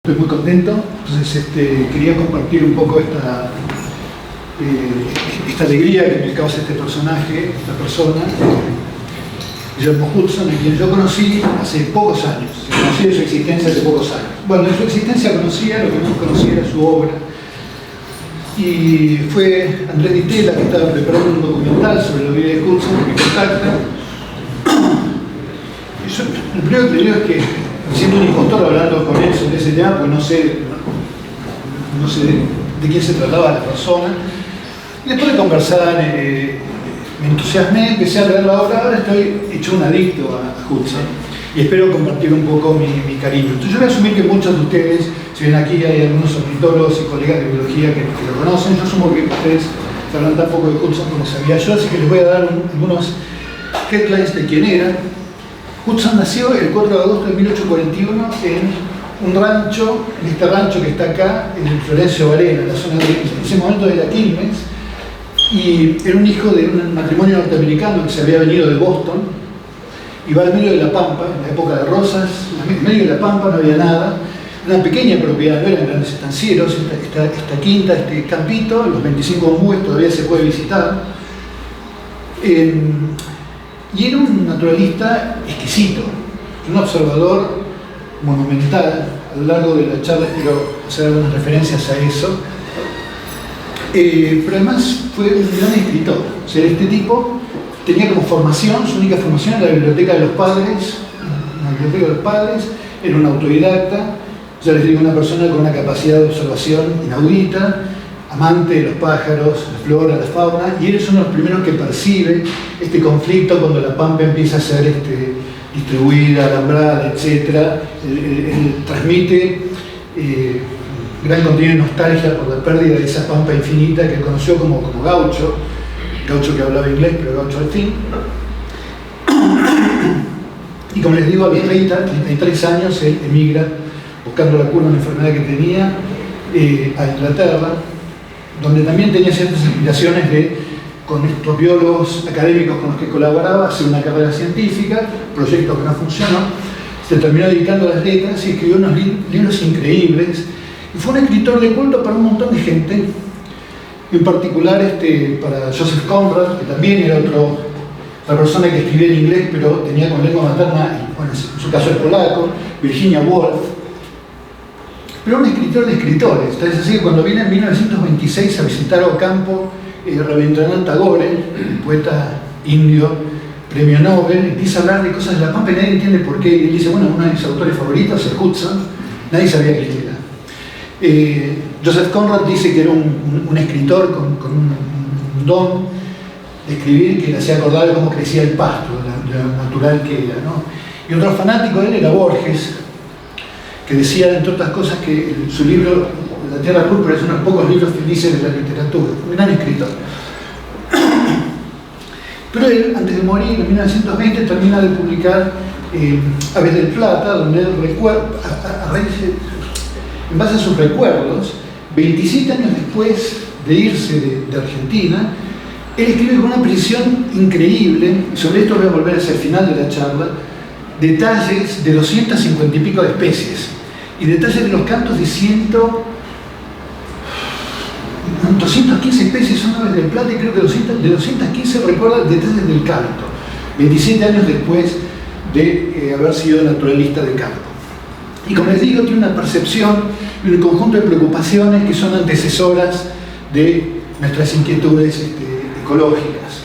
Estoy muy contento, entonces quería compartir un poco esta alegría que me causa este personaje, esta persona, Guillermo Hudson, a quien yo conocí hace pocos años. Conocí de su existencia hace pocos años. Bueno, de su existencia conocía, lo que no conocía era su obra. Y fue Andrés Di Tella, que estaba preparando un documental sobre la vida de Hudson, que me contacta. Y yo, lo primero que le digo es que, siendo un impostor hablando con él sobre ese tema, pues no sé de quién se trataba la persona. Y después de conversar, me entusiasmé, empecé a leer la obra. Ahora estoy hecho un adicto a Hudson y espero compartir un poco mi cariño. Entonces yo voy a asumir que muchos de ustedes, si ven aquí hay algunos ornitólogos y colegas de biología que lo conocen, yo asumo que ustedes sabrán tan poco de Hudson como sabía yo, así que les voy a dar algunos headlines de quién era. Hudson nació el 4 de agosto de 1841 en un rancho, en este rancho que está acá, en Florencio Varela, la zona en ese momento de la Quilmes, y era un hijo de un matrimonio norteamericano que se había venido de Boston, y va al medio de la Pampa, en la época de Rosas, en medio de la Pampa no había nada, una pequeña propiedad, no eran grandes estancieros, esta quinta, este campito, los 25 ombúes todavía se puede visitar. Y era un naturalista exquisito, un observador monumental. A lo largo de la charla quiero hacer algunas referencias a eso. Pero además fue un gran escritor. O sea, este tipo tenía como formación, su única formación en la biblioteca de los padres, era un autodidacta, ya les digo, una persona con una capacidad de observación inaudita, amante de los pájaros, la flora, la fauna, y él es uno de los primeros que percibe este conflicto cuando la pampa empieza a ser distribuida, alambrada, etc. Él transmite gran contenido de nostalgia por la pérdida de esa pampa infinita que él conoció como gaucho que hablaba inglés, pero gaucho al fin. Y como les digo, a los 33 años él emigra buscando la cura de una enfermedad que tenía a Inglaterra, donde también tenía ciertas aspiraciones con estos biólogos académicos con los que colaboraba, hacer una carrera científica, proyecto que no funcionó. Se terminó dedicando a las letras y escribió unos libros increíbles. Y fue un escritor de culto para un montón de gente, en particular para Joseph Conrad, que también era otra persona que escribía en inglés, pero tenía como lengua materna, bueno, en su caso el polaco, Virginia Woolf. Pero un escritor de escritores. Es así que cuando viene en 1926 a visitar Ocampo, Rabindranath Tagore, el poeta indio, premio Nobel, empieza a hablar de cosas de la pampa y nadie entiende por qué. Y él dice, bueno, uno de mis autores favoritos es Hudson, nadie sabía quién era. Joseph Conrad dice que era un escritor con un don de escribir que le hacía acordar de cómo crecía el pasto, de lo natural que era, ¿no? Y otro fanático de él era Borges, que decía, entre otras cosas, que su libro La Tierra Púrpura es uno de los pocos libros felices de la literatura, un gran escritor. Pero él, antes de morir, en 1920, termina de publicar Aves del Plata, donde él recuerda, en base a sus recuerdos, 27 años después de irse de Argentina, él escribe con una precisión increíble, y sobre esto voy a volver hacia el final de la charla, detalles de 250 y pico de especies y detalles de los cantos de 215 especies son aves del plata y creo que de 215 recuerda detalles del canto, 27 años después de haber sido naturalista de campo. Y como les digo, tiene una percepción y un conjunto de preocupaciones que son antecesoras de nuestras inquietudes ecológicas.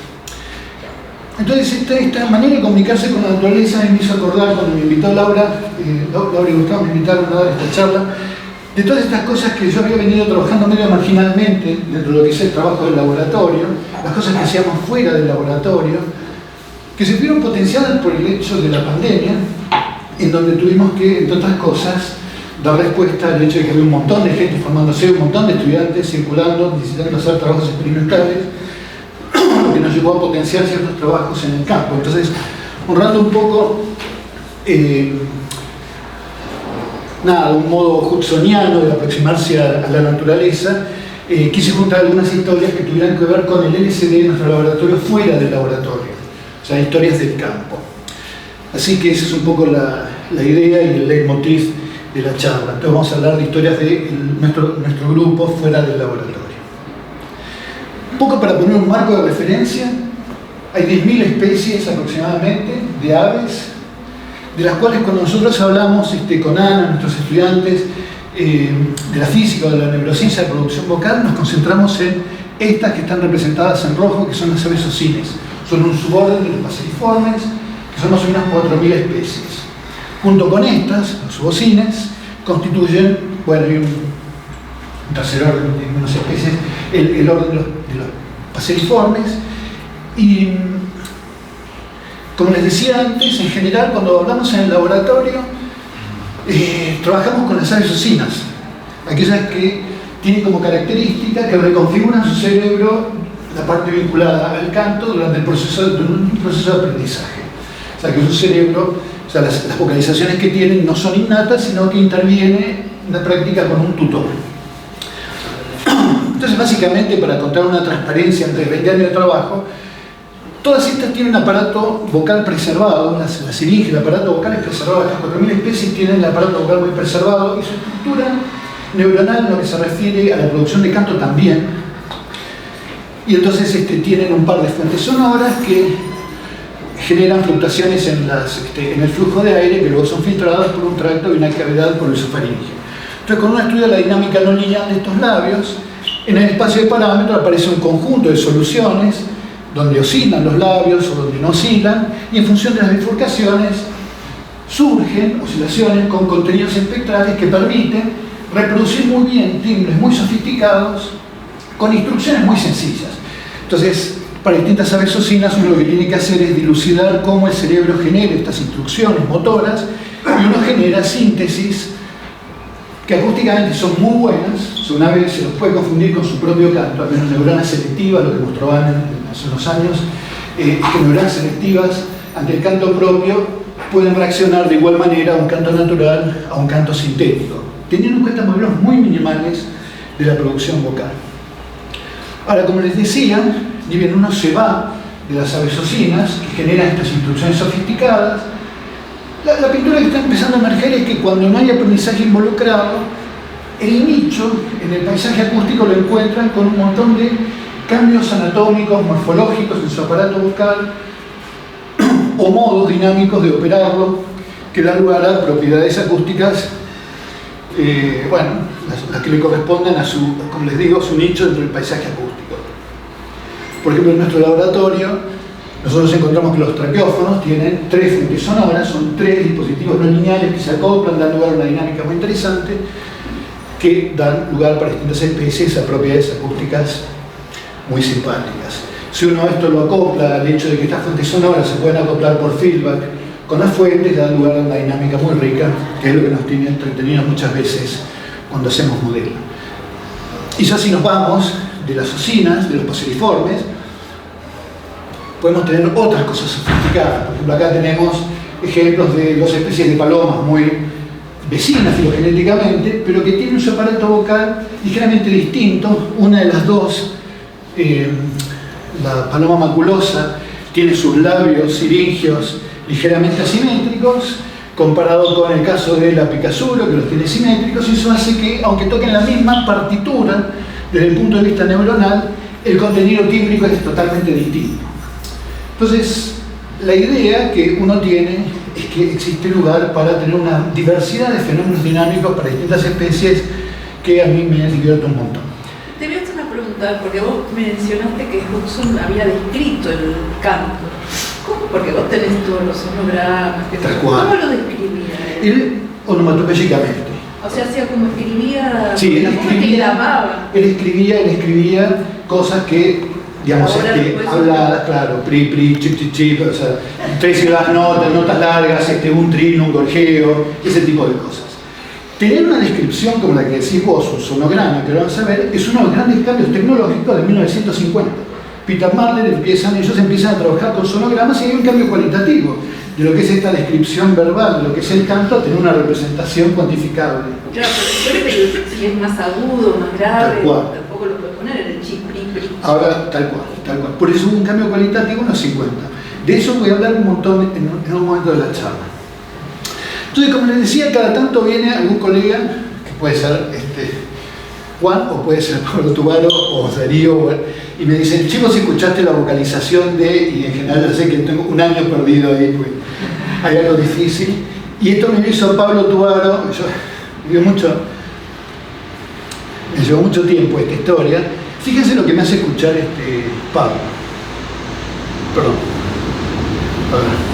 Entonces esta manera de comunicarse con la naturaleza me hizo acordar cuando me invitó Laura y Gustavo me invitaron a dar esta charla, de todas estas cosas que yo había venido trabajando medio marginalmente dentro de lo que es el trabajo del laboratorio, las cosas que hacíamos fuera del laboratorio, que se vieron potenciadas por el hecho de la pandemia, en donde tuvimos que, entre otras cosas, dar respuesta al hecho de que había un montón de gente formándose, un montón de estudiantes circulando, necesitando hacer trabajos experimentales, que nos llevó a potenciar ciertos trabajos en el campo. Entonces, honrando un poco un modo hudsoniano de aproximarse a la naturaleza, quise juntar algunas historias que tuvieran que ver con el LSD de nuestro laboratorio fuera del laboratorio, o sea, historias del campo. Así que esa es un poco la idea y el leitmotiv de la charla. Entonces vamos a hablar de historias de nuestro grupo fuera del laboratorio. Un poco para poner un marco de referencia, hay 10.000 especies aproximadamente de aves, de las cuales cuando nosotros hablamos con Ana, nuestros estudiantes de la física o de la neurociencia de producción vocal, nos concentramos en estas que están representadas en rojo, que son las aves ocines. Son un suborden de los paseriformes, que son más o menos 4.000 especies. Junto con estas, los subocines, constituyen, bueno, hay un tercer orden de unas especies, el orden de los paseriformes. Y como les decía antes, en general, cuando hablamos en el laboratorio, trabajamos con las aves ocinas, aquellas que tienen como característica que reconfiguran su cerebro, la parte vinculada al canto, durante un proceso de aprendizaje. O sea, que su cerebro, o sea, las vocalizaciones que tienen no son innatas, sino que interviene en la práctica con un tutor. Entonces, básicamente, para contar una transparencia entre 20 años de trabajo, todas estas tienen un aparato vocal preservado, la siringe, el aparato vocal es preservado, estas 4.000 especies tienen el aparato vocal muy preservado y su estructura neuronal en lo que se refiere a la producción de canto también. Y entonces tienen un par de fuentes sonoras que generan fluctuaciones en el flujo de aire que luego son filtradas por un tracto y una cavidad por el esofaringeo. Entonces, cuando uno estudia la dinámica no lineal de estos labios, en el espacio de parámetros aparece un conjunto de soluciones donde oscilan los labios o donde no oscilan, y en función de las bifurcaciones surgen oscilaciones con contenidos espectrales que permiten reproducir muy bien timbres muy sofisticados con instrucciones muy sencillas. Entonces, para distintas aves ocinas, uno lo que tiene que hacer es dilucidar cómo el cerebro genera estas instrucciones motoras, y uno genera síntesis que acústicamente son muy buenas. Una ave se los puede confundir con su propio canto, al menos neuronas selectivas, lo que mostraban hace unos años, que neuronas selectivas ante el canto propio pueden reaccionar de igual manera a un canto natural, a un canto sintético, teniendo en cuenta modelos muy minimales de la producción vocal. Ahora, como les decía, ni bien uno se va de las aves ocinas, que generan estas instrucciones sofisticadas, la pintura que está empezando a emerger es que cuando no hay aprendizaje involucrado, el nicho en el paisaje acústico lo encuentran con un montón de cambios anatómicos, morfológicos en su aparato vocal o modos dinámicos de operarlo que dan lugar a propiedades acústicas, las que le corresponden a su, como les digo, su nicho dentro del paisaje acústico. Por ejemplo, en nuestro laboratorio nosotros encontramos que los traqueófonos tienen 3 fuentes sonoras, son 3 dispositivos no lineales que se acoplan, dan lugar a una dinámica muy interesante, que dan lugar para distintas especies a propiedades acústicas muy simpáticas. Si uno esto lo acopla al hecho de que estas fuentes sonoras se pueden acoplar por feedback con las fuentes, da lugar a una dinámica muy rica, que es lo que nos tiene entretenidos muchas veces cuando hacemos modelo. Y ya si nos vamos de las ocinas, de los paseriformes, podemos tener otras cosas sofisticadas. Por ejemplo, acá tenemos ejemplos de 2 especies de palomas muy vecinas filogenéticamente, pero que tienen su aparato vocal ligeramente distinto. Una de las dos, la paloma maculosa, tiene sus labios siringios ligeramente asimétricos, comparado con el caso de la picazuro, que los tiene simétricos, y eso hace que, aunque toquen la misma partitura, desde el punto de vista neuronal, el contenido tímbrico es totalmente distinto. Entonces, la idea que uno tiene es que existe lugar para tener una diversidad de fenómenos dinámicos para distintas especies que a mí me divierte un montón. Te voy a hacer una pregunta, porque vos mencionaste que Hudson había descrito el canto. ¿Cómo? Porque vos tenés todos los sonogramas. ¿Cómo lo describía? Él, onomatopéyicamente. O sea, hacía como escribía... Sí, él escribía cosas que, digamos, habladas, claro, pri, chip, o sea, 3 sílabas notas largas, un trino, un gorjeo, ese tipo de cosas. Tener una descripción como la que decís vos, un sonograma, que lo van a saber, es uno de los grandes cambios tecnológicos de 1950. Peter Marler ellos empiezan a trabajar con sonogramas y hay un cambio cualitativo de lo que es esta descripción verbal, de lo que es el canto, a tener una representación cuantificable. Claro, pero yo creo que si es más agudo, más grave, tampoco lo puedes poner en el chip, pri. Ahora, tal cual. Por eso hubo un cambio cualitativo en los 50. De eso voy a hablar un montón en un momento de la charla. Entonces, como les decía, cada tanto viene algún colega, que puede ser Juan, o puede ser Pablo Tubaro, o Darío, y me dicen, chicos, si escuchaste la vocalización de, y en general yo sé que tengo un año perdido ahí, pues hay algo difícil, y esto me lo hizo Pablo Tubaro, me llevó mucho tiempo esta historia. Fíjense lo que me hace escuchar Pablo. Perdón. A ver.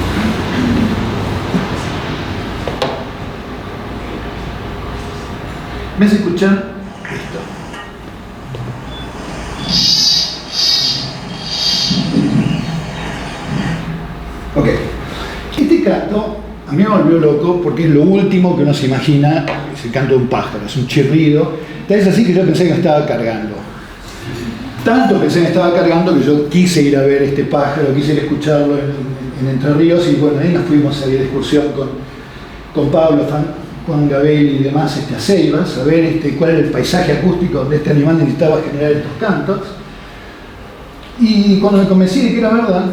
Me hace escuchar esto. Ok. Este canto a mí me volvió loco porque es lo último que uno se imagina, es el canto de un pájaro, es un chirrido. Es así que yo pensé que me estaba cargando. Tanto pensé que me estaba cargando que yo quise ir a ver este pájaro, quise ir a escucharlo en Entre Ríos, y bueno, ahí nos fuimos a ir de excursión con Pablo, Juan Gabel y demás a Ceibas, a ver cuál era el paisaje acústico donde este animal necesitaba generar estos cantos. Y cuando me convencí de que era verdad,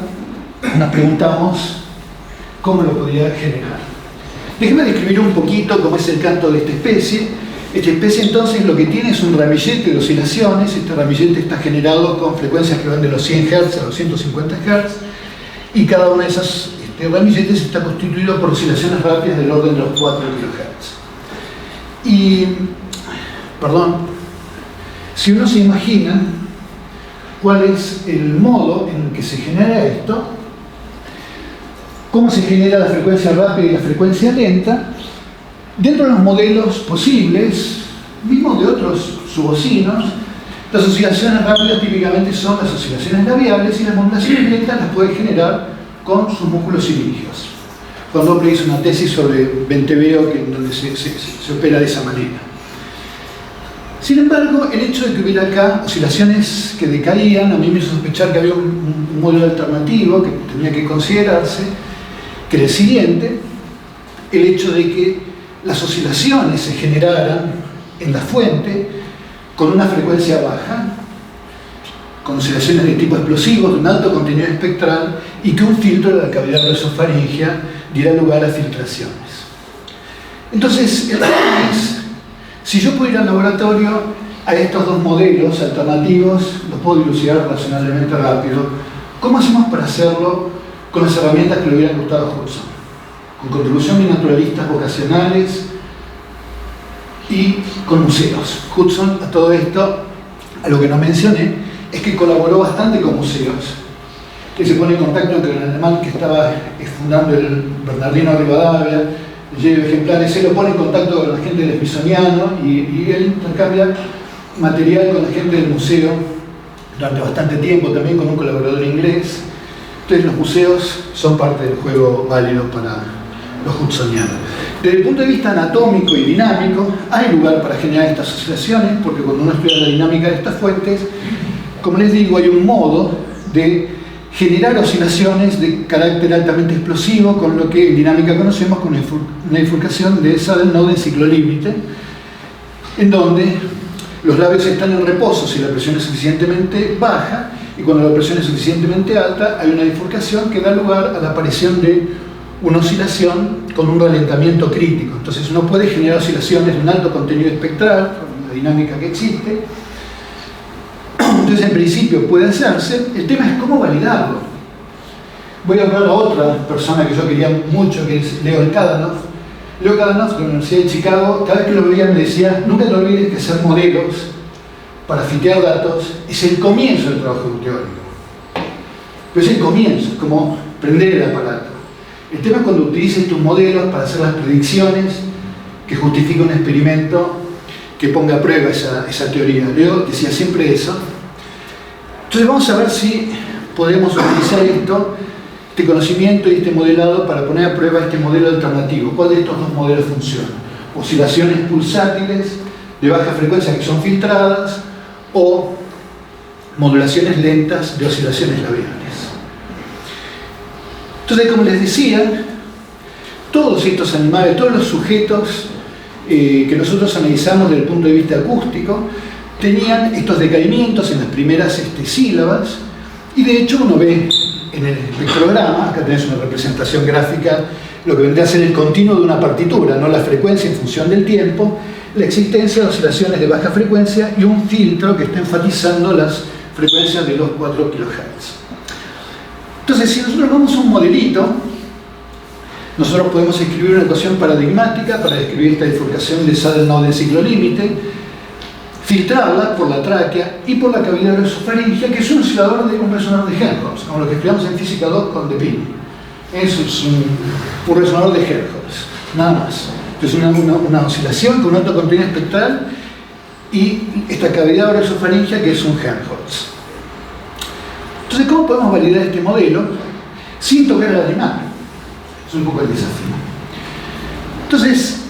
nos preguntamos cómo lo podía generar. Déjenme describir un poquito cómo es el canto de esta especie. Esta especie entonces lo que tiene es un ramillete de oscilaciones. Este ramillete está generado con frecuencias que van de los 100 Hz a los 150 Hz, y cada uno de esos ramilletes está constituido por oscilaciones rápidas del orden de los 4 kHz. Y, perdón, si uno se imagina cuál es el modo en el que se genera esto, cómo se genera la frecuencia rápida y la frecuencia lenta, dentro de los modelos posibles, mismo de otros subocinos, las oscilaciones rápidas típicamente son las oscilaciones labiales, y las modulaciones lentas las puede generar con sus músculos cilíndricos. Juan Doppler hizo una tesis sobre Venteveo donde se opera de esa manera. Sin embargo, el hecho de que hubiera acá oscilaciones que decaían, a mí me hizo sospechar que había un modelo alternativo que tenía que considerarse, que era el siguiente: el hecho de que las oscilaciones se generaran en la fuente con una frecuencia baja, con oscilaciones de tipo explosivo, de un alto contenido espectral, y que un filtro de la cavidad glosofaringea diera lugar a filtraciones. Entonces, el tema es, si yo puedo ir al laboratorio a estos dos modelos alternativos, los puedo dilucidar razonablemente rápido. ¿Cómo hacemos para hacerlo con las herramientas que le hubieran gustado a Hudson? Con contribución de naturalistas vocacionales y con museos. Hudson, a todo esto, a lo que no mencioné, es que colaboró bastante con museos, que se pone en contacto con el alemán que estaba fundando el Bernardino Rivadavia, lleva ejemplares, se lo pone en contacto con la gente del Smithsoniano, y él intercambia material con la gente del museo durante bastante tiempo, también con un colaborador inglés. Entonces los museos son parte del juego válido para los hudsonianos. Desde el punto de vista anatómico y dinámico, hay lugar para generar estas oscilaciones, porque cuando uno estudia la dinámica de estas fuentes, como les digo, hay un modo de generar oscilaciones de carácter altamente explosivo, con lo que en dinámica conocemos como una bifurcación de Sudden-Node en ciclo límite, en donde los labios están en reposo si la presión es suficientemente baja, y cuando la presión es suficientemente alta hay una bifurcación que da lugar a la aparición de una oscilación con un ralentamiento crítico. Entonces uno puede generar oscilaciones de un alto contenido espectral, con la dinámica que existe. Entonces en principio puede hacerse, el tema es cómo validarlo. Voy a hablar a otra persona que yo quería mucho, que es Leo Kadanoff. Leo Kadanoff, de la Universidad de Chicago, cada vez que lo veía me decía: nunca te olvides que hacer modelos para fitear datos es el comienzo del trabajo teórico. Pero es el comienzo, es como prender el aparato. El tema es cuando utilices tus modelos para hacer las predicciones que justifica un experimento que ponga a prueba esa teoría. Leo decía siempre eso. Entonces vamos a ver si podemos utilizar este conocimiento y este modelado para poner a prueba este modelo alternativo. ¿Cuál de estos dos modelos funciona? Oscilaciones pulsátiles de baja frecuencia que son filtradas, o modulaciones lentas de oscilaciones labiales. Entonces, como les decía, todos estos animales, todos los sujetos que nosotros analizamos desde el punto de vista acústico, tenían estos decaimientos en las primeras sílabas, y de hecho uno ve en el espectrograma, acá tenés una representación gráfica lo que vendría a ser el continuo de una partitura, no la frecuencia en función del tiempo, la existencia de oscilaciones de baja frecuencia y un filtro que está enfatizando las frecuencias de los 4 kHz. Entonces, si nosotros vamos a un modelito, nosotros podemos escribir una ecuación paradigmática para describir esta bifurcación de Sadelnow del ciclo límite, filtrarla por la tráquea y por la cavidad orosofaringea, que es un oscilador de un resonador de Helmholtz, como lo que estudiamos en física 2 con De Pini. Eso es un resonador de Helmholtz, nada más. Es una oscilación con un alto contenido espectral y esta cavidad orosofaringea que es un Helmholtz. Entonces, ¿cómo podemos validar este modelo sin tocar al animal? Es un poco el desafío. Entonces,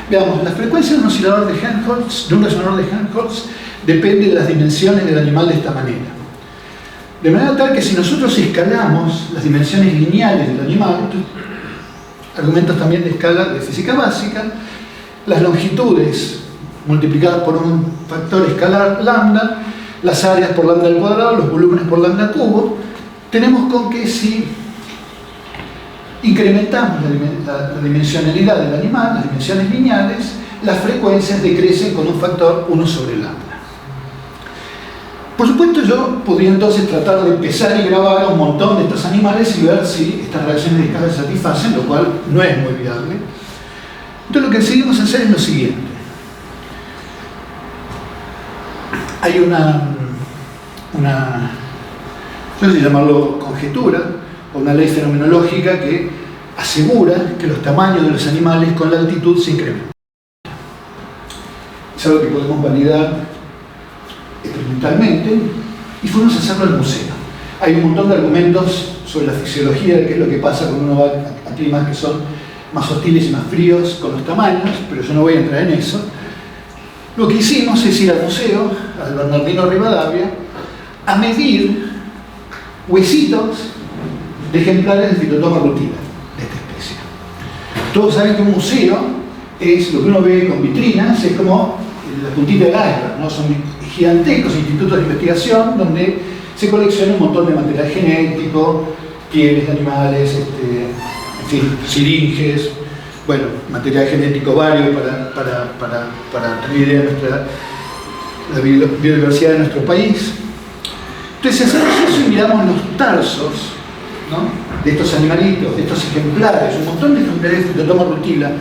veamos, la frecuencia de un oscilador de Helmholtz, de un resonador de Helmholtz, depende de las dimensiones del animal de esta manera. De manera tal que si nosotros escalamos las dimensiones lineales del animal, argumentos también de escala de física básica, las longitudes multiplicadas por un factor escalar lambda, las áreas por lambda al cuadrado, los volúmenes por lambda cubo, tenemos con que si incrementamos la dimensionalidad del animal, las dimensiones lineales, las frecuencias decrecen con un factor 1 sobre lambda. Por supuesto, yo podría entonces tratar de pesar y grabar a un montón de estos animales y ver si estas reacciones de escala se satisfacen, lo cual no es muy viable. Entonces lo que decidimos hacer es lo siguiente. Hay no sé si llamarlo conjetura, o una ley fenomenológica que asegura que los tamaños de los animales con la altitud se incrementan. Es algo que podemos validar experimentalmente y fuimos a hacerlo al museo. Hay un montón de argumentos sobre la fisiología de qué es lo que pasa cuando uno va a climas que son más hostiles y más fríos con los tamaños, pero yo no voy a entrar en eso. Lo que hicimos es ir al museo, al Bernardino Rivadavia, a medir huesitos de ejemplares de Phytotoma rutila de esta especie. Todos saben que un museo es lo que uno ve con vitrinas, es como la puntita del iceberg, ¿no? Son gigantescos institutos de investigación donde se colecciona un montón de material genético, pieles de animales, en fin, siringes, bueno, material genético vario para tener idea de la biodiversidad de nuestro país. Entonces hacemos eso y miramos los tarsos, ¿no?, de estos animalitos, de estos ejemplares, un montón de ejemplares de Phytotoma rutila,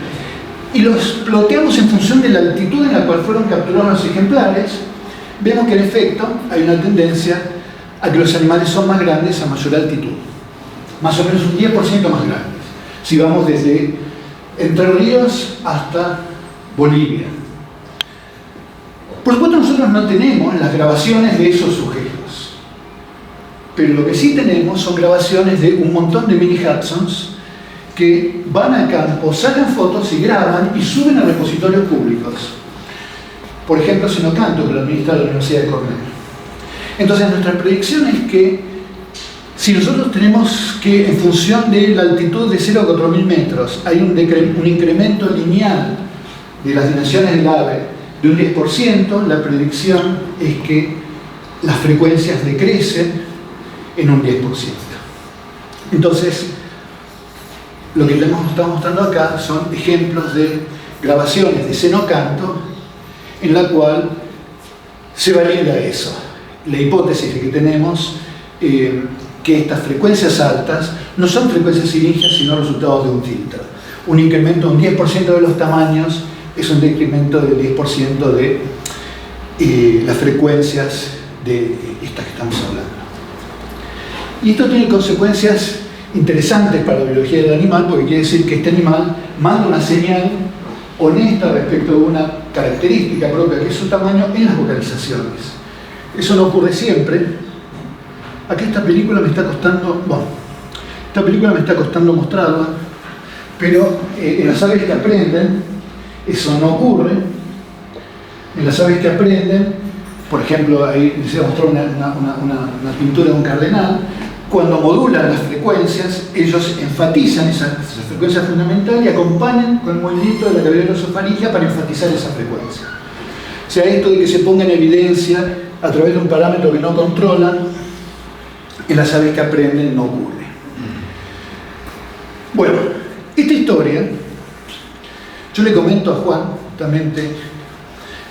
y los ploteamos en función de la altitud en la cual fueron capturados los ejemplares. Vemos que en efecto hay una tendencia a que los animales son más grandes a mayor altitud, más o menos un 10% más grandes, si vamos desde Entre Ríos hasta Bolivia. Por supuesto, nosotros no tenemos las grabaciones de esos sujetos, pero lo que sí tenemos son grabaciones de un montón de mini Hudsons que van al campo, sacan fotos y graban y suben a repositorios públicos. Por ejemplo, Senocanto, que lo administra la Universidad de Cornell. Entonces, nuestra predicción es que si nosotros tenemos que, en función de la altitud de 0 a 4.000 metros, hay un incremento lineal de las dimensiones del ave de un 10%, la predicción es que las frecuencias decrecen en un 10%. Entonces, lo que estamos mostrando acá son ejemplos de grabaciones de Senocanto en la cual se valida eso. La hipótesis que tenemos que estas frecuencias altas no son frecuencias siringias, sino resultados de un filtro. Un incremento de un 10% de los tamaños es un decremento del 10% de las frecuencias de estas que estamos hablando. Y esto tiene consecuencias interesantes para la biología del animal, porque quiere decir que este animal manda una señal honesta respecto de una característica propia, que es su tamaño, en las vocalizaciones. Eso no ocurre siempre. Aquí esta película me está costando mostrarla, pero en las aves que aprenden, eso no ocurre. En las aves que aprenden, por ejemplo, ahí se mostró una pintura de un cardenal. Cuando modulan las frecuencias, ellos enfatizan esa frecuencia fundamental y acompañan con el movimiento de la cavidad orosofaringea para enfatizar esa frecuencia. O sea, esto de que se ponga en evidencia a través de un parámetro que no controlan, en las aves que aprenden no ocurre. Bueno, esta historia Yo le comento a Juan, justamente,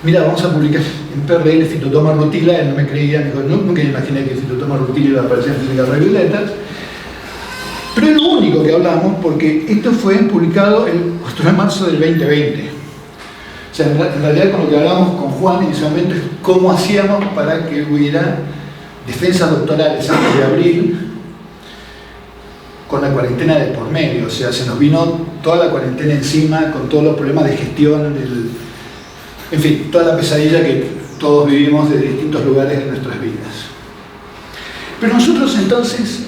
mira, vamos a publicar en PRL Fitotoma rutila. Él no me creía, me dijo, nunca me imaginé que Fitotoma rutila iba a aparecer en Física Review Letters. Pero es lo único que hablamos, porque esto fue publicado el 4 de marzo del 2020. O sea, en realidad con lo que hablamos con Juan en ese momento es cómo hacíamos para que hubiera defensas doctorales antes de abril, con la cuarentena de por medio. O sea, se nos vino toda la cuarentena encima, con todos los problemas de gestión, en fin, toda la pesadilla que todos vivimos de distintos lugares de nuestras vidas. Pero nosotros entonces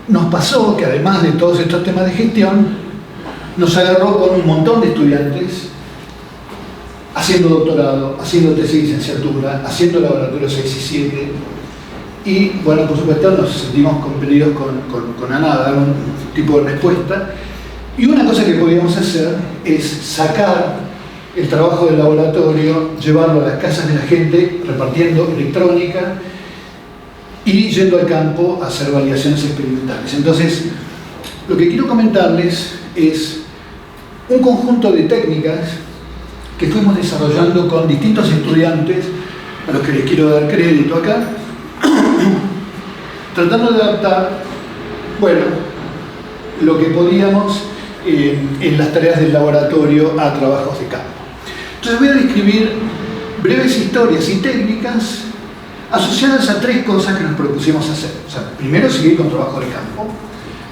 nos pasó que además de todos estos temas de gestión, nos agarró con un montón de estudiantes haciendo doctorado, haciendo tesis de licenciatura, haciendo laboratorio 6 y 7, y bueno, por supuesto nos sentimos compelidos con ANA a dar un tipo de respuesta. Y una cosa que podíamos hacer es sacar el trabajo del laboratorio, llevarlo a las casas de la gente, repartiendo electrónica y yendo al campo a hacer validaciones experimentales. Entonces, lo que quiero comentarles es un conjunto de técnicas que fuimos desarrollando con distintos estudiantes, a los que les quiero dar crédito acá, tratando de adaptar, bueno, lo que podíamos en las tareas del laboratorio a trabajos de campo. Entonces voy a describir breves historias y técnicas asociadas a 3 cosas que nos propusimos hacer. O sea, primero, seguir con trabajo de campo,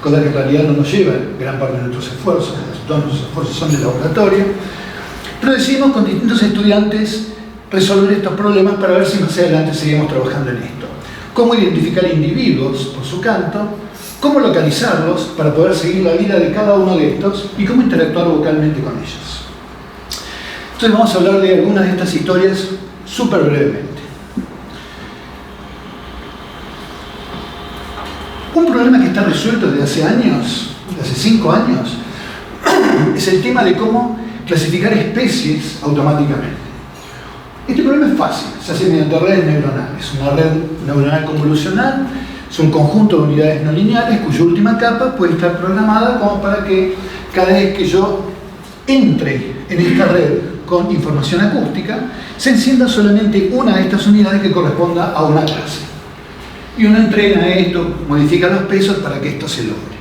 cosa que en realidad no nos lleva gran parte de nuestros esfuerzos, todos nuestros esfuerzos son de laboratorio, pero decidimos con distintos estudiantes resolver estos problemas para ver si más adelante seguimos trabajando en esto. Cómo identificar individuos por su canto, cómo localizarlos para poder seguir la vida de cada uno de estos y cómo interactuar vocalmente con ellos. Entonces vamos a hablar de algunas de estas historias súper brevemente. Un problema que está resuelto desde hace años, desde hace 5 años, es el tema de cómo clasificar especies automáticamente. Este problema es fácil, se hace mediante redes neuronales. Una red neuronal convolucional es un conjunto de unidades no lineales cuya última capa puede estar programada como para que cada vez que yo entre en esta red con información acústica, se encienda solamente una de estas unidades que corresponda a una clase. Y uno entrena esto, modifica los pesos para que esto se logre.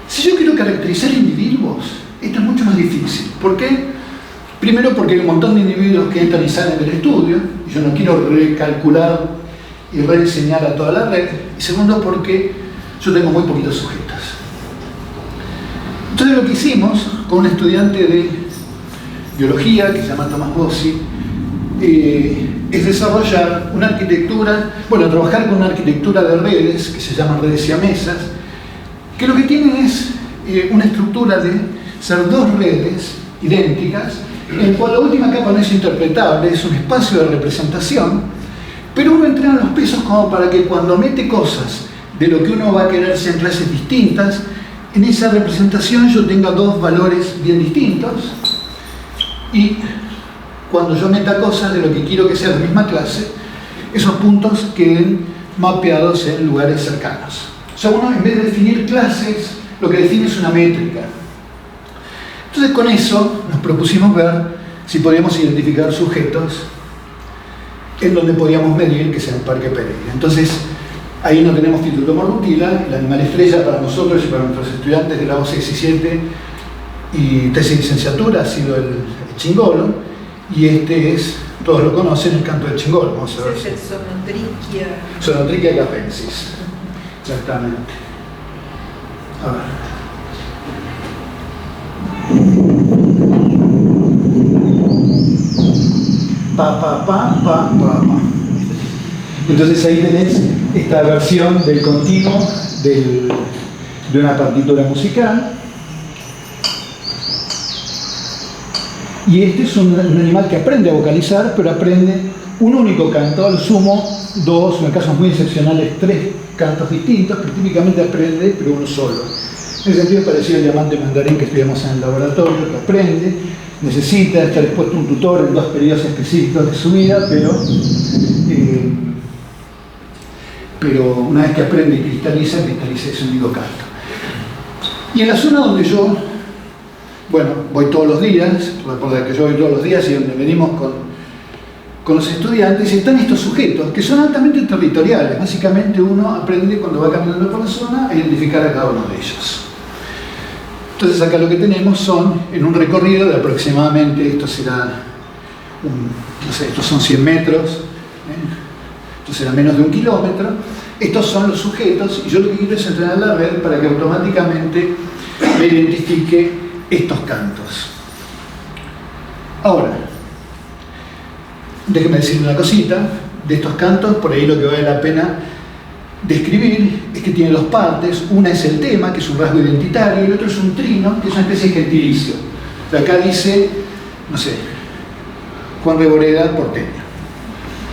Si yo quiero caracterizar individuos, esto es mucho más difícil. ¿Por qué? Primero porque hay un montón de individuos que entran y salen del estudio, y yo no quiero recalcular y rediseñar a toda la red. Y segundo porque yo tengo muy poquitos sujetos. Entonces lo que hicimos con un estudiante de biología, que se llama Tomás Bossi, es desarrollar una arquitectura, bueno, trabajar con una arquitectura de redes, que se llaman redes siamesas, que lo que tienen es una estructura de ser 2 redes idénticas, en la cual la última capa no es interpretable, es un espacio de representación, pero uno entrena los pesos como para que cuando mete cosas de lo que uno va a querer en clases distintas, en esa representación yo tenga 2 valores bien distintos, y cuando yo meta cosas de lo que quiero que sea la misma clase, esos puntos queden mapeados en lugares cercanos. O sea, uno en vez de definir clases, lo que define es una métrica. Entonces con eso nos propusimos ver si podíamos identificar sujetos en donde podíamos medir que sea un parque Pereira. Entonces ahí no tenemos Fitotoma rutila, el animal estrella para nosotros y para nuestros estudiantes de grado 6 y 7 y tesis de licenciatura ha sido el chingolo, y este es, todos lo conocen, el canto del chingolo. Vamos a ver. Es el Sonotrichia. Sonotrichia capensis. Exactamente. A ver. Pa, pa, pa, pa, pa, pa. Entonces ahí tenés esta versión del continuo de una partitura musical. Y este es un animal que aprende a vocalizar, pero aprende un único canto, al sumo 2, en casos muy excepcionales 3 cantos distintos, pero típicamente aprende, pero uno solo. En ese sentido es parecido al diamante mandarín que estudiamos en el laboratorio, que aprende, necesita estar expuesto a un tutor en 2 periodos específicos de su vida, pero una vez que aprende y cristaliza ese único canto. Y en la zona donde yo bueno, voy todos los días, por la que yo voy todos los días y donde venimos con los estudiantes, están estos sujetos que son altamente territoriales. Básicamente uno aprende cuando va caminando por la zona a identificar a cada uno de ellos. Entonces acá lo que tenemos son, en un recorrido de aproximadamente, esto será, no sé, estos son 100 metros, esto será menos de 1 kilómetro, estos son los sujetos, y yo lo que quiero es entrenar la red para que automáticamente me identifique estos cantos. Ahora, déjenme decirle una cosita, de estos cantos, por ahí lo que vale la pena describir es que tiene dos partes. Una es el tema, que es un rasgo identitario, y el otro es un trino, que es una especie de gentilicio. O sea, acá dice, no sé, Juan Reboreda porteño,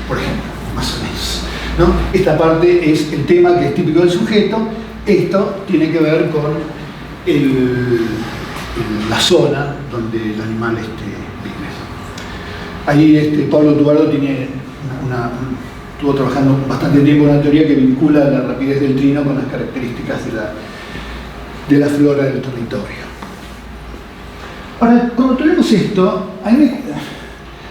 por ejemplo, más o menos, ¿no? Esta parte es el tema, que es típico del sujeto. Esto tiene que ver con la zona donde el animal vive. Ahí Pablo Tubardo tiene estuvo trabajando bastante tiempo en una teoría que vincula la rapidez del trino con las características de la flora del territorio. Ahora, cuando tenemos esto, a mí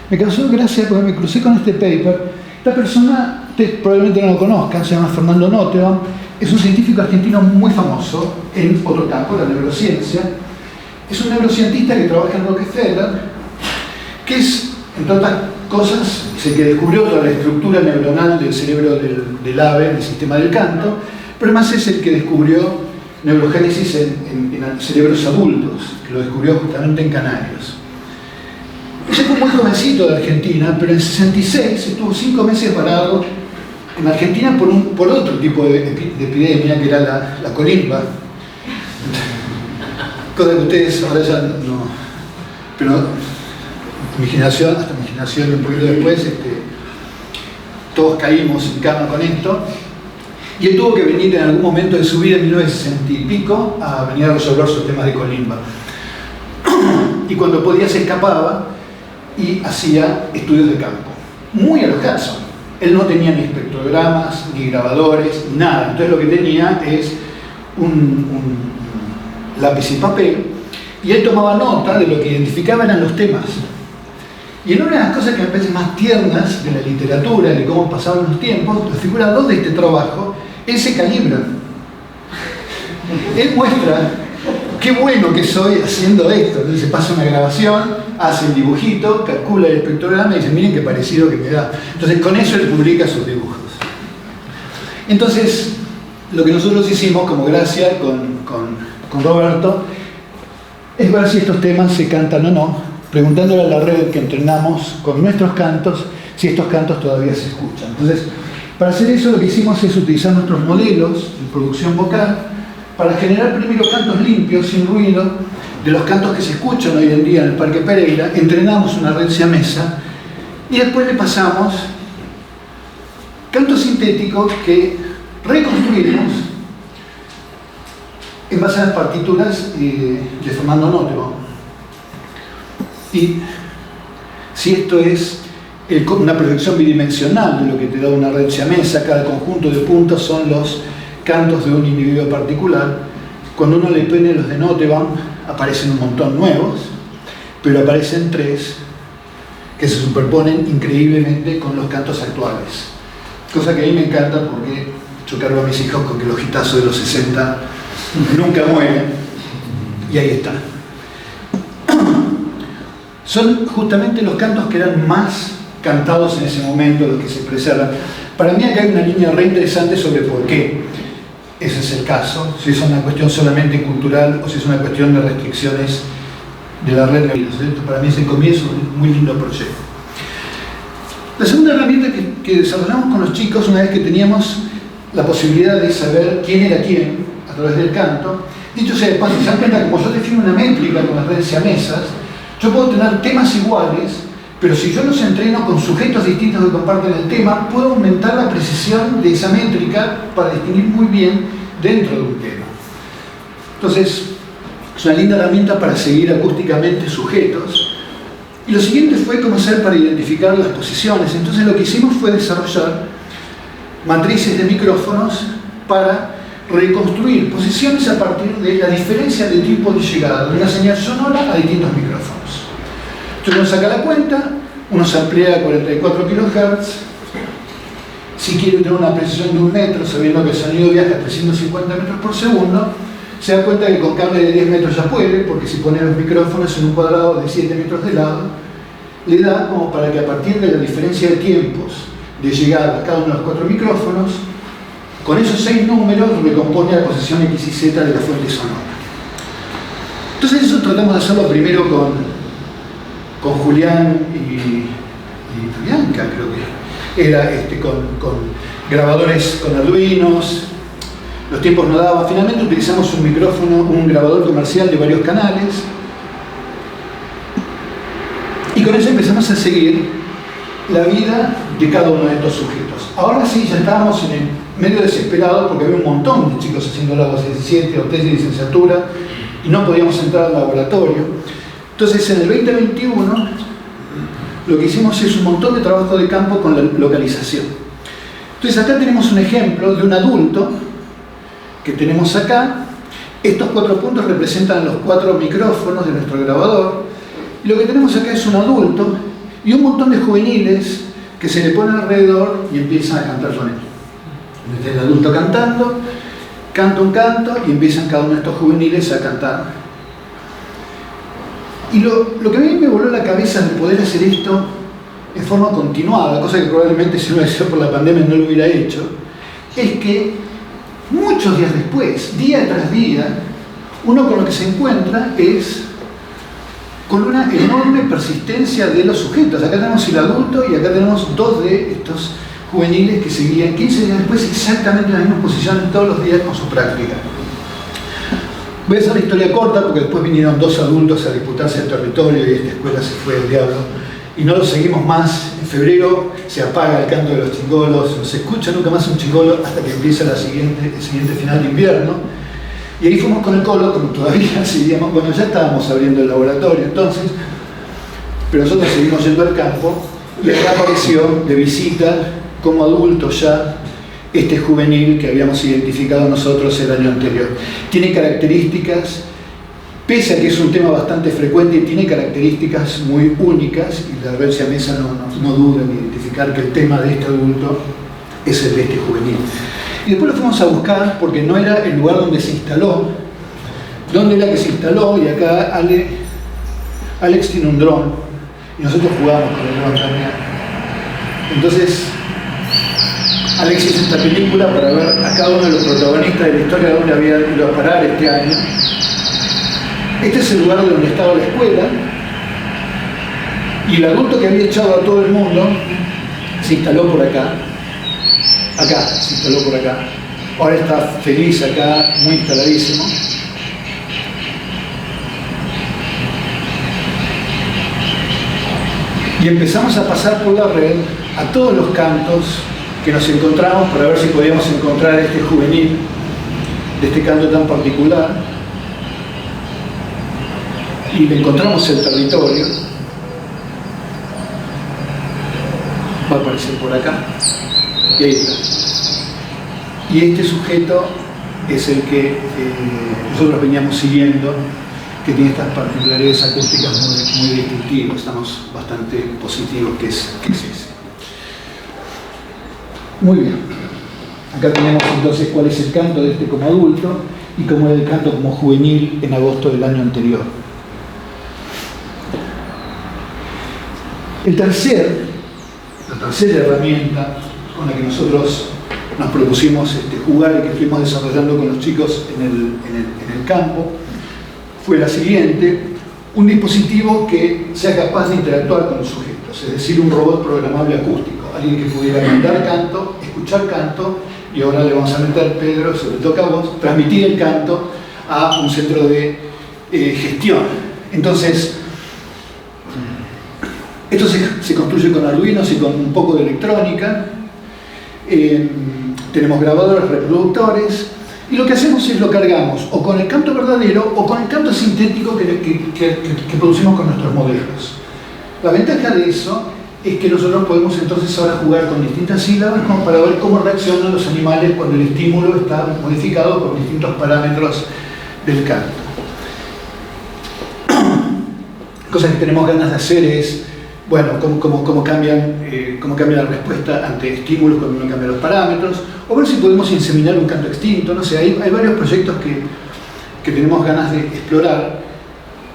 me causó gracia porque me crucé con este paper. Esta persona, ustedes probablemente no lo conozcan, se llama Fernando Nottebohm, es un científico argentino muy famoso en otro campo, la neurociencia. Es un neurocientista que trabaja en Rockefeller, que es, entre otras cosas, es el que descubrió toda la estructura neuronal del cerebro del ave, del sistema del canto, pero además es el que descubrió neurogénesis en cerebros adultos, que lo descubrió justamente en Canarios. Ella fue muy jovencito de Argentina, pero en el 66 estuvo 5 meses varado en Argentina por otro tipo de epidemia, que era la colimba. Cosa que ustedes ahora ya no... Pero mi generación, hasta mi generación y un poquito después, todos caímos en cama con esto. Y él tuvo que venir en algún momento de su vida, en 1960 y pico, a venir a resolver sus temas de colimba. Y cuando podía se escapaba y hacía estudios de campo. Muy a los Hudson. Él no tenía ni espectrogramas, ni grabadores, nada. Entonces lo que tenía es un lápiz y papel, y él tomaba nota de lo que identificaba eran los temas. Y en una de las cosas que me parecen más tiernas de la literatura, de cómo pasaban los tiempos, la figura 2 de este trabajo, él se calibra. Él muestra qué bueno que soy haciendo esto. Entonces se pasa una grabación, hace el dibujito, calcula el espectrograma y dice, miren qué parecido que me da. Entonces con eso él publica sus dibujos. Entonces, lo que nosotros hicimos como gracia con Roberto es ver si estos temas se cantan o no, preguntándole a la red que entrenamos con nuestros cantos si estos cantos todavía se escuchan. Entonces, para hacer eso lo que hicimos es utilizar nuestros modelos de producción vocal para generar primero cantos limpios, sin ruido, de los cantos que se escuchan hoy en día en el Parque Pereira. Entrenamos una red siamesa y después le pasamos cantos sintéticos que reconstruimos en base a las partituras de Fernando Nottebohm. Y si esto es una proyección bidimensional de lo que te da una red siamesa, cada conjunto de puntos son los cantos de un individuo particular. Cuando uno le pone los de Nottebohm, aparecen un montón nuevos, pero aparecen 3 que se superponen increíblemente con los cantos actuales. Cosa que a mí me encanta porque yo cargo a mis hijos con que los hitazos de los 60 nunca mueren, y ahí está. Son justamente los cantos que eran más cantados en ese momento, los que se preservan. Para mí acá hay una línea re interesante sobre por qué ese es el caso, si es una cuestión solamente cultural o si es una cuestión de restricciones de la red. Esto para mí es el comienzo de un muy lindo proyecto. La segunda herramienta que desarrollamos con los chicos, una vez que teníamos la posibilidad de saber quién era quién a través del canto, dicho sea de paso, se dan cuenta, como yo defino una métrica con las redes siamesas, yo puedo tener temas iguales, pero si yo los entreno con sujetos distintos que comparten el tema, puedo aumentar la precisión de esa métrica para distinguir muy bien dentro de un tema. Entonces, es una linda herramienta para seguir acústicamente sujetos. Y lo siguiente fue cómo hacer para identificar las posiciones. Entonces lo que hicimos fue desarrollar matrices de micrófonos para reconstruir posiciones a partir de la diferencia de tipo de llegada de una señal sonora a distintos micrófonos. Entonces uno saca la cuenta, uno se amplía a 44 kHz. Si quiere tener una precisión de 1 metro, sabiendo que el sonido viaja a 350 metros por segundo, se da cuenta que con cable de 10 metros ya puede, porque si pone los micrófonos en un cuadrado de 7 metros de lado, le da como para que a partir de la diferencia de tiempos de llegada a cada uno de los 4 micrófonos, con esos 6 números recompone la posición X y Z de la fuente sonora. Entonces eso tratamos de hacerlo primero con Julián y Bianca, creo que era con grabadores con Arduinos. Los tiempos no daban. Finalmente utilizamos un micrófono, un grabador comercial de varios canales, y con eso empezamos a seguir la vida de cada uno de estos sujetos. Ahora sí, ya estábamos en el medio desesperados porque había un montón de chicos haciendo la base 17 o tesis de licenciatura y no podíamos entrar al laboratorio. Entonces en el 2021 lo que hicimos es un montón de trabajo de campo con la localización. Entonces acá tenemos un ejemplo de un adulto que tenemos acá. Estos 4 puntos representan los 4 micrófonos de nuestro grabador, y lo que tenemos acá es un adulto y un montón de juveniles que se le ponen alrededor y empiezan a cantar con él. Desde el adulto cantando, canta un canto y empiezan cada uno de estos juveniles a cantar. Y lo que a mí me voló la cabeza de poder hacer esto en forma continuada, cosa que probablemente si no hubiera sido por la pandemia no lo hubiera hecho, es que muchos días después, día tras día, uno con lo que se encuentra es con una enorme persistencia de los sujetos. Acá tenemos el adulto y acá tenemos 2 de estos juveniles que seguían 15 días después exactamente en la misma posición todos los días con su práctica. Voy a hacer la historia corta porque después vinieron 2 adultos a disputarse el territorio y esta escuela se fue al diablo y no lo seguimos más. En febrero se apaga el canto de los chingolos, no se escucha nunca más un chingolo hasta que empieza el siguiente final de invierno. Y ahí fuimos con el Colo, como todavía seguíamos, bueno, ya estábamos abriendo el laboratorio entonces, pero nosotros seguimos yendo al campo, y acá apareció de visita, como adulto ya, este juvenil que habíamos identificado nosotros el año anterior. Tiene características, pese a que es un tema bastante frecuente, tiene características muy únicas, y la Reversia Mesa no duda en identificar que el tema de este adulto es el de este juvenil. Y después lo fuimos a buscar porque no era el lugar donde se instaló. ¿Dónde era que se instaló? Y acá Alex tiene un dron y nosotros jugamos con el dron también. Entonces Alex hizo esta película para ver a cada uno de los protagonistas de la historia de dónde había ido a parar este año. Este es el lugar donde estaba la escuela, y el adulto que había echado a todo el mundo se instaló por acá. Se instaló por acá. Ahora está feliz acá, muy instaladísimo. Y empezamos a pasar por la red a todos los cantos que nos encontramos para ver si podíamos encontrar este juvenil de este canto tan particular. Y le encontramos el territorio. Va a aparecer por acá. Y ahí está. Y este sujeto es el que nosotros veníamos siguiendo, que tiene estas particularidades acústicas muy distintivas. Estamos bastante positivos que es ese. Muy bien. Acá tenemos entonces cuál es el canto de este como adulto y cómo era el canto como juvenil en agosto del año anterior. La tercera herramienta con la que nosotros nos propusimos jugar y que estuvimos desarrollando con los chicos en el campo fue la siguiente: un dispositivo que sea capaz de interactuar con los sujetos, es decir, un robot programable acústico, alguien que pudiera mandar canto, escuchar canto, y ahora le vamos a meter, Pedro, sobre todo a vos, transmitir el canto a un centro de gestión. Entonces, esto se construye con Arduinos y con un poco de electrónica. Tenemos grabadores, reproductores, y lo que hacemos es lo cargamos o con el canto verdadero o con el canto sintético que producimos con nuestros modelos. La ventaja de eso es que nosotros podemos entonces ahora jugar con distintas sílabas como para ver cómo reaccionan los animales cuando el estímulo está modificado por distintos parámetros del canto. Cosas que tenemos ganas de hacer es, bueno, cómo cambia la respuesta ante estímulos cuando uno cambia los parámetros, o ver si podemos inseminar un canto extinto, no sé, hay varios proyectos que tenemos ganas de explorar.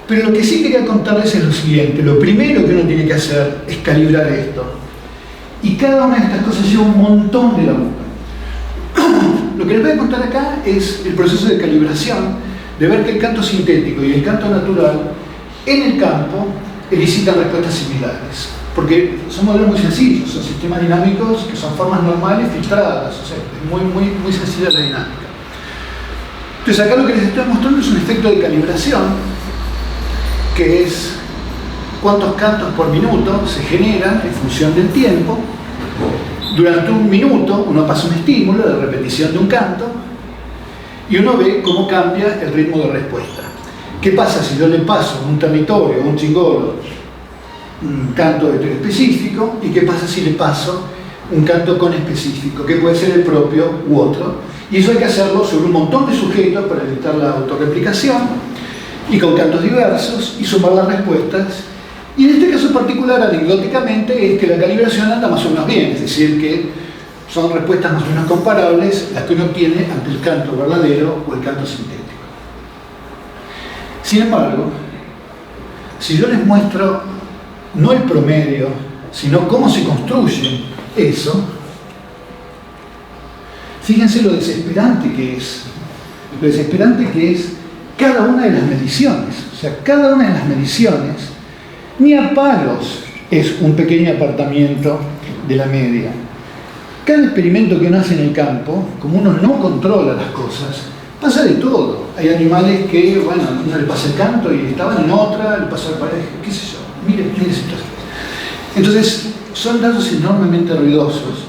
Pero lo que sí quería contarles es lo siguiente: lo primero que uno tiene que hacer es calibrar esto. Y cada una de estas cosas lleva un montón de laburo. Lo que les voy a contar acá es el proceso de calibración, de ver que el canto sintético y el canto natural en el campo elicitan respuestas similares. Porque son modelos muy sencillos, son sistemas dinámicos que son formas normales filtradas, o sea, es muy sencilla la dinámica. Entonces acá lo que les estoy mostrando es un efecto de calibración, que es cuántos cantos por minuto se generan en función del tiempo. Durante un minuto uno pasa un estímulo de repetición de un canto y uno ve cómo cambia el ritmo de respuesta. ¿Qué pasa si yo le paso a un territorio, a un chingolo, un canto específico? ¿Y qué pasa si le paso un canto conespecífico, que puede ser el propio u otro? Y eso hay que hacerlo sobre un montón de sujetos para evitar la autorreplicación, y con cantos diversos, y sumar las respuestas. Y en este caso particular, anecdóticamente, es que la calibración anda más o menos bien, es decir, que son respuestas más o menos comparables las que uno obtiene ante el canto verdadero o el canto sintético. Sin embargo, si yo les muestro no el promedio, sino cómo se construye eso, fíjense lo desesperante que es. Lo desesperante que es cada una de las mediciones. O sea, cada una de las mediciones, ni a palos es un pequeño apartamiento de la media. Cada experimento que uno hace en el campo, como uno no controla las cosas, pasa de todo. Hay animales que, bueno, uno le pasa el canto y estaban en otra, le pasa el pareja, qué sé yo. Miren situaciones. Entonces, son datos enormemente ruidosos.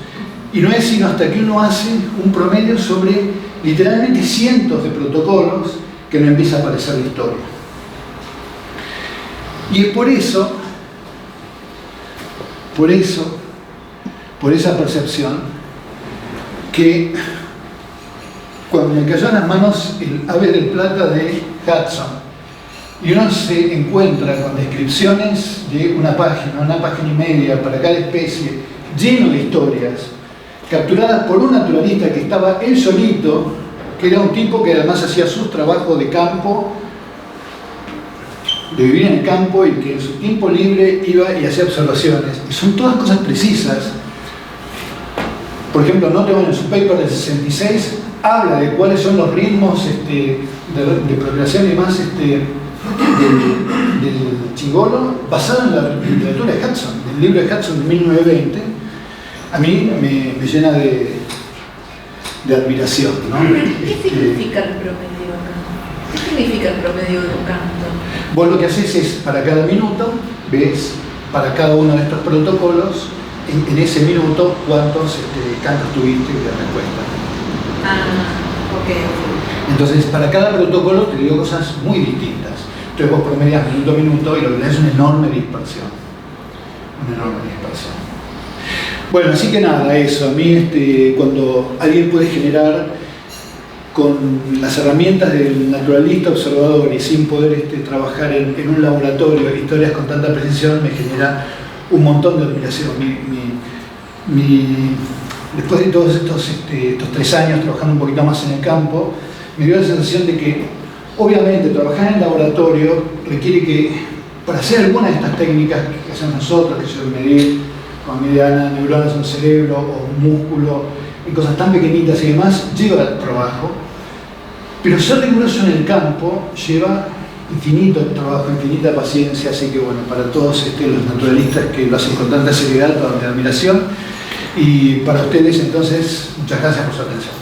Y no es sino hasta que uno hace un promedio sobre literalmente cientos de protocolos que no empieza a aparecer la historia. Y es por esa percepción, que cuando me cayó en las manos el Ave del Plata de Hudson, y uno se encuentra con descripciones de una página y media para cada especie, lleno de historias, capturadas por un naturalista que estaba él solito, que era un tipo que además hacía sus trabajos de campo, de vivir en el campo, y que en su tiempo libre iba y hacía observaciones. Y son todas cosas precisas. Por ejemplo, Nottebohm en su paper del 66 habla de cuáles son los ritmos de procreación y demás del chingolo, basado en la literatura de Hudson, del libro de Hudson de 1920. A mí me llena de admiración, ¿no? ¿Qué significa el promedio acá? ¿Qué significa el promedio de un canto? Vos lo que haces es, para cada minuto, ves para cada uno de estos protocolos, en ese minuto, cuántos cantos tuviste de respuesta. Ok. Entonces, para cada protocolo te digo cosas muy distintas. Entonces vos promedias minuto a minuto y lo que tenés es una enorme dispersión. Bueno, así que nada, eso. A mí, cuando alguien puede generar con las herramientas del naturalista observador y sin poder trabajar en un laboratorio historias con tanta precisión, me genera un montón de admiración. Después de todos estos 3 años trabajando un poquito más en el campo, me dio la sensación de que, obviamente, trabajar en el laboratorio requiere que, para hacer alguna de estas técnicas que hacemos nosotros, que es medir con mediana neuronas en el cerebro o un músculo y cosas tan pequeñitas y demás, lleva trabajo. Pero ser riguroso en el campo lleva infinito trabajo, infinita paciencia, así que bueno, para todos los naturalistas que lo hacen con tanta seriedad, toda mi admiración, y para ustedes entonces, muchas gracias por su atención.